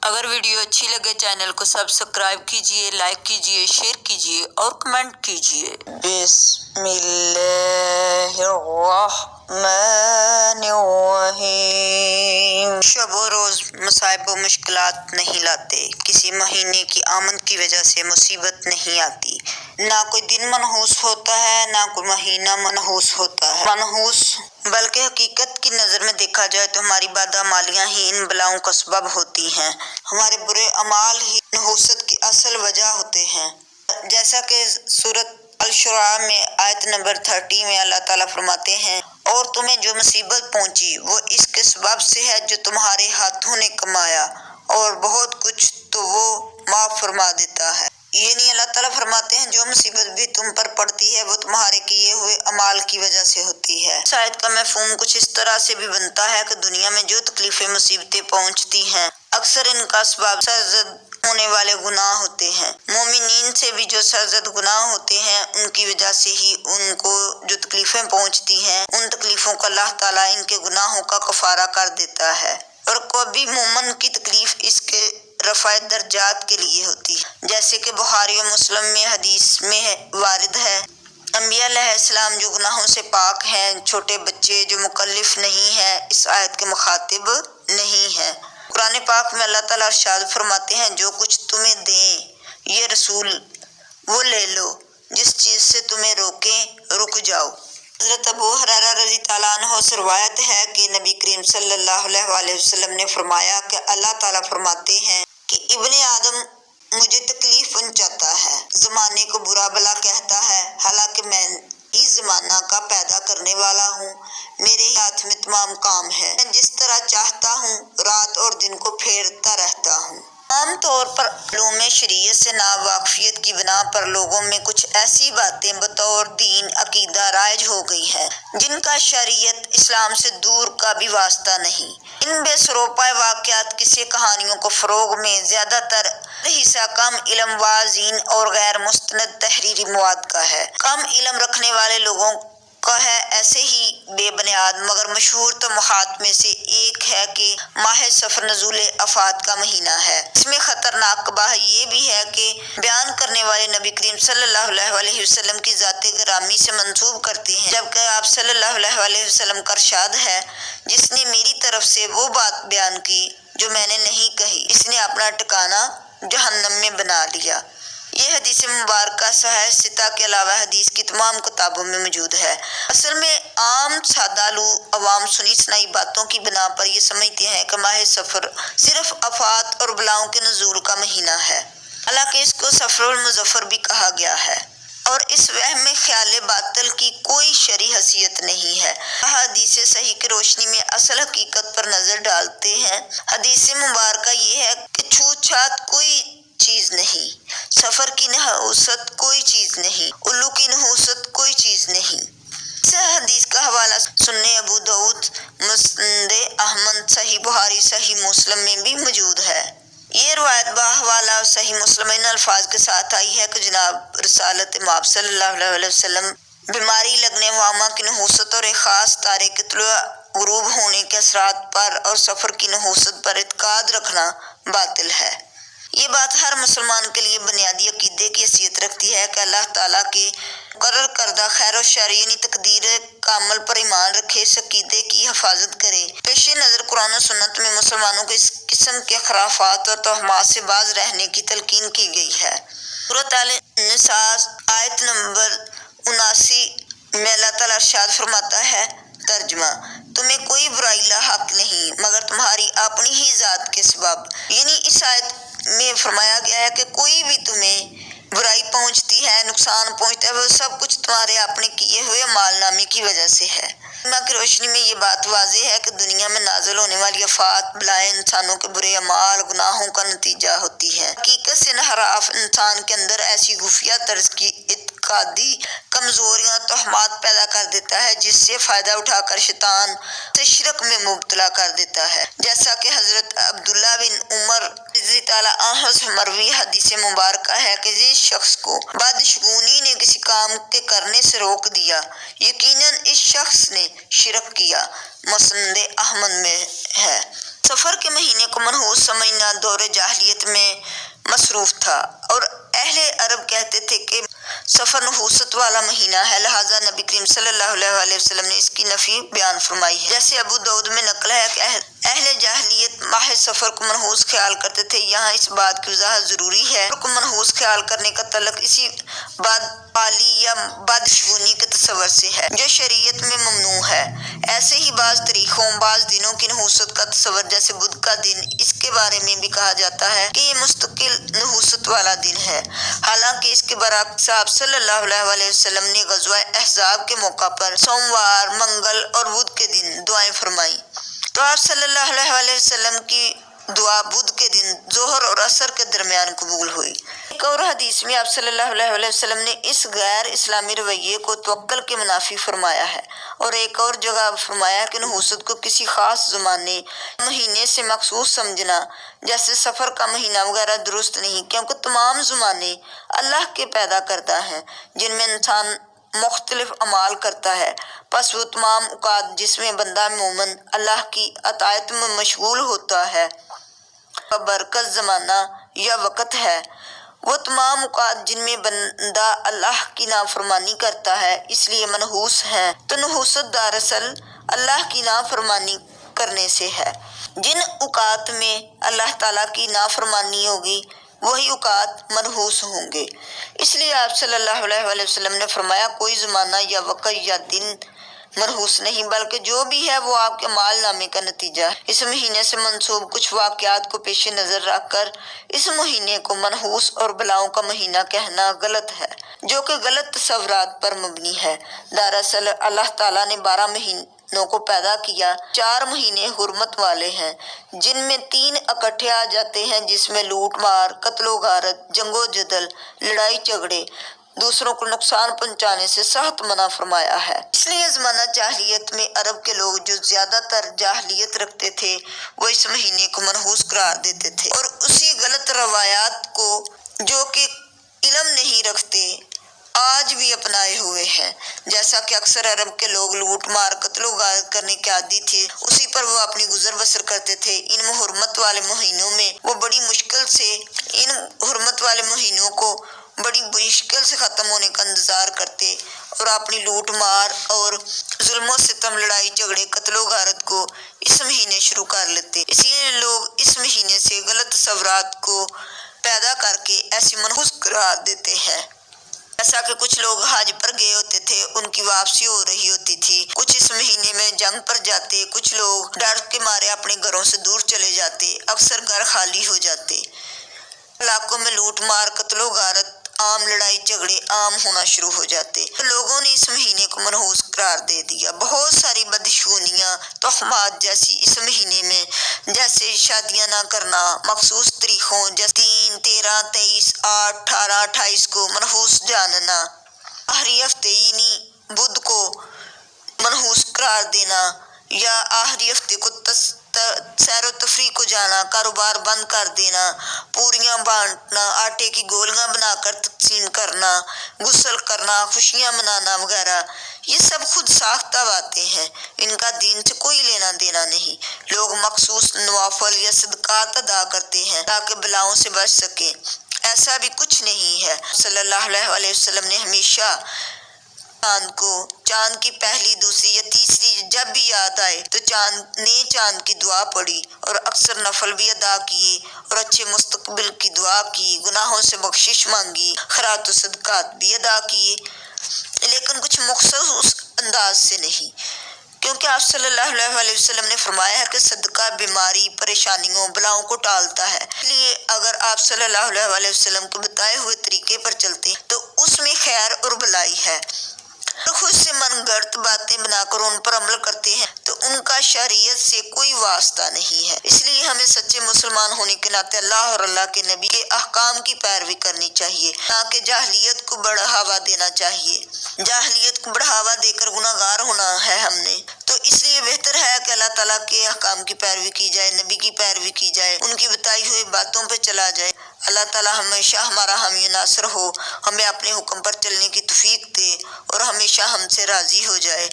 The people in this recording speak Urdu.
اگر ویڈیو اچھی لگے چینل کو سبسکرائب کیجیے، لائک کیجیے، شیئر کیجیے اور کمنٹ کیجیے۔ بسم اللہ الرحمن الرحیم۔ شب و روز مصائب و مشکلات نہیں لاتے، کسی مہینے کی آمد کی وجہ سے مصیبت نہیں آتی۔ نہ کوئی دن منحوس ہوتا ہے، نہ کوئی مہینہ منحوس ہوتا ہے۔ بلکہ حقیقت کی نظر میں دیکھا جائے تو ہماری بدعمالیاں ہی ان بلاؤں کا سبب ہوتی ہیں، ہمارے برے اعمال ہی نحوست کی اصل وجہ ہوتے ہیں۔ جیسا کہ سورۃ الشعراء میں آیت نمبر 30 میں اللہ تعالیٰ فرماتے ہیں، اور تمہیں جو مصیبت پہنچی وہ اس کے سبب سے ہے جو تمہارے ہاتھوں نے کمایا، اور بہت کچھ تو وہ معاف فرما دیتا ہے۔ یعنی اللہ تعالیٰ فرماتے ہیں جو مصیبت بھی تم پر پڑتی ہے وہ تمہارے کیے ہوئے اعمال کی وجہ سے ہوتی ہے۔ اس آیت کا مفہوم کچھ اس طرح سے بھی بنتا ہے کہ دنیا میں جو تکلیفیں مصیبتیں پہنچتی ہیں اکثر ان کا سبب سرزد ہونے والے گناہ ہوتے ہیں۔ مومنین سے بھی جو سرزد گناہ ہوتے ہیں ان کی وجہ سے ہی ان کو جو تکلیفیں پہنچتی ہیں ان تکلیفوں کا اللہ تعالیٰ ان کے گناہوں کا کفارہ کر دیتا ہے، اور کبھی مومن کی تکلیف اس کے رفع درجات کے لیے ہوتی ہے، جیسے کہ بخاری و مسلم میں حدیث میں وارد ہے، انبیاء علیہ السلام جو گناہوں سے پاک ہیں، چھوٹے بچے جو مکلف نہیں ہیں اس آیت کے مخاطب نہیں ہیں۔ قرآن پاک میں اللہ تعالیٰ ارشاد فرماتے ہیں جو کچھ تمہیں دیں یہ رسول وہ لے لو، جس چیز سے تمہیں روکیں رک جاؤ۔ حضرت ابو ہریرہ رضی اللہ عنہ سے روایت ہے کہ نبی کریم صلی اللہ علیہ وآلہ وسلم نے فرمایا کہ اللہ تعالیٰ فرماتے ہیں کہ ابن آدم مجھے تکلیف پہنچاتا ہے، زمانے کو برا بھلا کہتا ہے، حالانکہ میں اس زمانہ کا پیدا کرنے والا ہوں، میرے ہاتھ میں تمام کام ہے، میں جس طرح چاہتا ہوں رات اور دن کو پھیرتا رہتا ہوں۔ عام طور پر علوم شریعت سے ناواقفیت کی بنا پر لوگوں میں کچھ ایسی باتیں بطور دین عقیدہ رائج ہو گئی ہیں جن کا شریعت اسلام سے دور کا بھی واسطہ نہیں۔ ان بے سروپا واقعات قصے کہانیوں کو فروغ میں زیادہ تر حصہ کم علم واعظین اور غیر مستند تحریری مواد کا ہے، کم علم رکھنے والے لوگوں کا ہے۔ ایسے ہی بے بنیاد مگر مشہور توہمات میں سے ایک ہے کہ ماہ صفر نزول آفات کا مہینہ ہے۔ اس میں خطرناک بات یہ بھی ہے کہ بیان کرنے والے نبی کریم صلی اللہ علیہ وآلہ وسلم کی ذات گرامی سے منسوب کرتے ہیں، جبکہ آپ صلی اللہ علیہ وآلہ وسلم کا ارشاد ہے، جس نے میری طرف سے وہ بات بیان کی جو میں نے نہیں کہی اس نے اپنا ٹھکانہ جہنم میں بنا لیا۔ یہ حدیث مبارکہ صحیح ستہ کے علاوہ حدیث کی تمام کتابوں میں موجود ہے۔ اصل میں عام سادہ لو عوام سنی سنائی باتوں کی بنا پر یہ سمجھتے ہیں کہ ماہ صفر صرف آفات اور بلاؤں کے نزول کا مہینہ ہے، حالانکہ اس کو صفر المظفر بھی کہا گیا ہے، اور اس وہم میں خیال باطل کی کوئی شرعی حیثیت نہیں ہے۔ حدیث صحیح کی روشنی میں اصل حقیقت پر نظر ڈالتے ہیں۔ حدیث مبارکہ یہ ہے کہ چھوت چھات کوئی چیز نہیں، سفر کی نحوست کوئی چیز نہیں، الو کی نحوست کوئی چیز نہیں۔ اس حدیث کا حوالہ سنن ابو داؤد، مسند احمد، صحیح بخاری، صحیح مسلم میں بھی موجود ہے۔ یہ روایت بحوالہ صحیح مسلم ان الفاظ کے ساتھ آئی ہے کہ جناب رسالت مآب صلی اللہ علیہ وسلم بیماری لگنے، وامہ کی نحوست اور ایک خاص تارے کے طلوع غروب ہونے کے اثرات پر اور سفر کی نحوست پر اعتقاد رکھنا باطل ہے۔ یہ بات ہر مسلمان کے لیے بنیادی عقیدے کی حیثیت رکھتی ہے کہ اللہ تعالیٰ کے مقرر کردہ خیر و شر یعنی تقدیر کامل پر ایمان رکھے، اس عقیدے کی حفاظت کرے۔ پیش نظر قرآن و سنت میں مسلمانوں کو اس قسم کے خرافات اور توہمات سے باز رہنے کی تلقین کی گئی ہے۔ سورۃ النساء آیت نمبر 79 میں اللہ تعالیٰ ارشاد فرماتا ہے، ترجمہ: تمہیں کوئی برائی لاحق نہیں مگر تمہاری اپنی ہی ذات کے سبب۔ یعنی اس آیت میں فرمایا گیا ہے کہ کوئی بھی تمہیں برائی پہنچتی ہے، نقصان پہنچتا ہے، وہ سب کچھ تمہارے اپنے کیے ہوئے اعمال نامے کی وجہ سے ہے۔ علماء کی روشنی میں یہ بات واضح ہے کہ دنیا میں نازل ہونے والی آفات بلائیں انسانوں کے برے اعمال گناہوں کا نتیجہ ہوتی ہیں۔ حقیقت سے انحراف انسان کے اندر ایسی خفیہ طرز کی اعتقادی کمزوریاں اور توہمات پیدا کر دیتا ہے جس سے فائدہ اٹھا کر شیطان اسے شرک میں مبتلا کر دیتا ہے، جیسا کہ حضرت عبداللہ بن عمر رضی اللہ عنہ سے مروی حدیث مبارکہ ہے کہ جس شخص کو بدشگونی نے کسی کام کے کرنے سے روک دیا یقیناً اس شخص نے شرک کیا۔ مسند احمد میں ہے۔ سفر کے مہینے کو منحوس سمجھنا دور جاہلیت میں مصروف تھا، اور اہل عرب کہتے تھے کہ سفر نحوست والا مہینہ ہے، لہٰذا نبی کریم صلی اللہ علیہ وسلم نے اس کی نفی بیان فرمائی ہے۔ جیسے ابو داؤد میں نقل ہے کہ اہل جاہلیت ماہ سفر کو منحوس خیال کرتے تھے۔ یہاں اس بات کی وضاحت ضروری ہے۔ سفر کو منحوس خیال کرنے کا تعلق اسی پالی یا بدشگونی کے تصور سے ہے جو شریعت میں ممنوع ہے۔ ایسے ہی بعض تاریخوں، بعض دنوں کی نحوست کا تصور، جیسے بدھ کا دن، اس کے بارے میں بھی کہا جاتا ہے کہ یہ مستقل نحوست والا دن ہے، حالانکہ اس کے برعکس آپ صلی اللہ علیہ وسلم نے غزوہ احزاب کے موقع پر سوموار، منگل اور بدھ کے دن دعائیں فرمائیں۔ تو آپ صلی اللہ علیہ وسلم کی دعا بدھ کے دن ظہر اور عصر کے درمیان قبول ہوئی۔ ایک اور حدیث میں آپ صلی اللہ علیہ وسلم نے اس غیر اسلامی رویے کو توکل کے منافی فرمایا ہے، اور ایک اور جگہ فرمایا کہ نحوست کو کسی خاص زمانے مہینے سے مخصوص سمجھنا، جیسے سفر کا مہینہ وغیرہ، درست نہیں، کیونکہ تمام زمانے اللہ کے پیدا کردہ ہیں جن میں انسان مختلف اعمال کرتا ہے، پس وہ تمام اوقات جس میں بندہ مومن اللہ کی اطاعت میں مشغول ہوتا ہے برکت زمانہ یا وقت ہے، وہ تمام اوقات جن میں بندہ اللہ کی نافرمانی کرتا ہے اس لیے منحوس ہیں۔ تو نحوست دراصل اللہ کی نافرمانی کرنے سے ہے۔ جن اوقات میں اللہ تعالیٰ کی نافرمانی ہوگی وہی اوقات منحوس ہوں گے۔ اس لیے آپ صلی اللہ علیہ وسلم نے فرمایا کوئی زمانہ یا وقت یا دن منحوس نہیں، بلکہ جو بھی ہے وہ آپ کے اعمال نامے کا نتیجہ ہے۔ اس مہینے سے منسوب کچھ واقعات کو پیش نظر رکھ کر اس مہینے کو منحوس اور بلاؤں کا مہینہ کہنا غلط ہے، جو کہ غلط تصورات پر مبنی ہے۔ دراصل اللہ تعالیٰ نے 12 مہینوں کو پیدا کیا۔ 4 مہینے حرمت والے ہیں جن میں 3 اکٹھے آ جاتے ہیں، جس میں لوٹ مار، قتل و غارت، جنگ و جدل، لڑائی جھگڑے، دوسروں کو نقصان پہنچانے سے سخت منع فرمایا ہے۔ اس لیے زمانہ جاہلیت میں عرب کے لوگ جو زیادہ تر جاہلیت رکھتے تھے وہ اس مہینے کو منحوس قرار دیتے تھے، اور اسی غلط روایات کو جو کہ علم نہیں رکھتے آج بھی اپنائے ہوئے ہیں۔ جیسا کہ اکثر عرب کے لوگ لوٹ مار، قتل و غارت کرنے کے عادی تھے، اسی پر وہ اپنی گزر بسر کرتے تھے۔ ان حرمت والے مہینوں میں وہ بڑی مشکل سے ختم ہونے کا انتظار کرتے اور اپنی لوٹ مار اور ظلم و ستم، لڑائی جھگڑے، قتل و غارت کو اس مہینے شروع کر لیتے۔ اسی لیے لوگ اس مہینے سے غلط تصورات کو پیدا کر کے ایسی منحوس قرار دیتے ہیں۔ جیسا کہ کچھ لوگ حج پر گئے ہوتے تھے، ان کی واپسی ہو رہی ہوتی تھی، کچھ اس مہینے میں جنگ پر جاتے، کچھ لوگ ڈر کے مارے اپنے گھروں سے دور چلے جاتے، اکثر گھر خالی ہو جاتے۔ علاقوں میں لوٹ مار، قتل و غارت عام، لڑائی جھگڑے عام ہونا شروع ہو جاتے۔ تو لوگوں نے اس مہینے کو منحوس قرار دے دیا۔ بہت ساری بدشگونیاں، تہمات جیسی اس مہینے میں، جیسے شادیاں نہ کرنا، مخصوص تاریخوں جیسے 3، 13، 23، 8، 18، 28 کو منحوس جاننا، آخری ہفتے یعنی بدھ کو منحوس قرار دینا، یا آخری ہفتے کو سیر و تفریح کو جانا، کاروبار بند کر دینا، پوریاں بانٹنا، آٹے کی گولیاں بنا کر تقسیم کرنا، غسل کرنا، خوشیاں منانا وغیرہ، یہ سب خود ساختہ باتیں ہیں، ان کا دین سے کوئی لینا دینا نہیں۔ لوگ مخصوص نوافل یا صدقات ادا کرتے ہیں تاکہ بلاؤں سے بچ سکیں، ایسا بھی کچھ نہیں ہے۔ صلی اللہ علیہ وسلم نے ہمیشہ چاند کی پہلی، دوسری یا تیسری جب بھی یاد آئے تو چاند کی دعا پڑھی، اور اکثر نفل بھی ادا کیے، اور اچھے مستقبل کی دعا کی، گناہوں سے بخشش مانگی، خیرات و صدقات بھی ادا کیے، لیکن کچھ مخصوص انداز سے نہیں، کیونکہ آپ صلی اللہ علیہ وسلم نے فرمایا ہے کہ صدقہ بیماری، پریشانیوں، بلاؤں کو ٹالتا ہے۔ اس لیے اگر آپ صلی اللہ علیہ وسلم کے بتائے ہوئے طریقے پر چلتے ہیں تو اس میں خیر اور بھلائی ہے، اور خود سے من گھڑت باتیں بنا کر ان پر عمل کرتے ہیں تو ان کا شریعت سے کوئی واسطہ نہیں ہے۔ اس لیے ہمیں سچے مسلمان ہونے کے ناطے اللہ اور اللہ کے نبی کے احکام کی پیروی کرنی چاہیے، نہ کہ جاہلیت کو بڑھاوا دینا چاہیے۔ جاہلیت کو بڑھاوا دے کر گناہ گار ہونا ہے ہم نے، تو اس لیے بہتر ہے کہ اللہ تعالیٰ کے احکام کی پیروی کی جائے، نبی کی پیروی کی جائے، ان کی بتائی ہوئی باتوں پہ چلا جائے۔ اللہ تعالیٰ ہمیشہ ہمارا حامی و ناصر ہو، ہمیں اپنے حکم پر چلنے کی توفیق دے اور ہمیشہ ہم سے راضی ہو جائے۔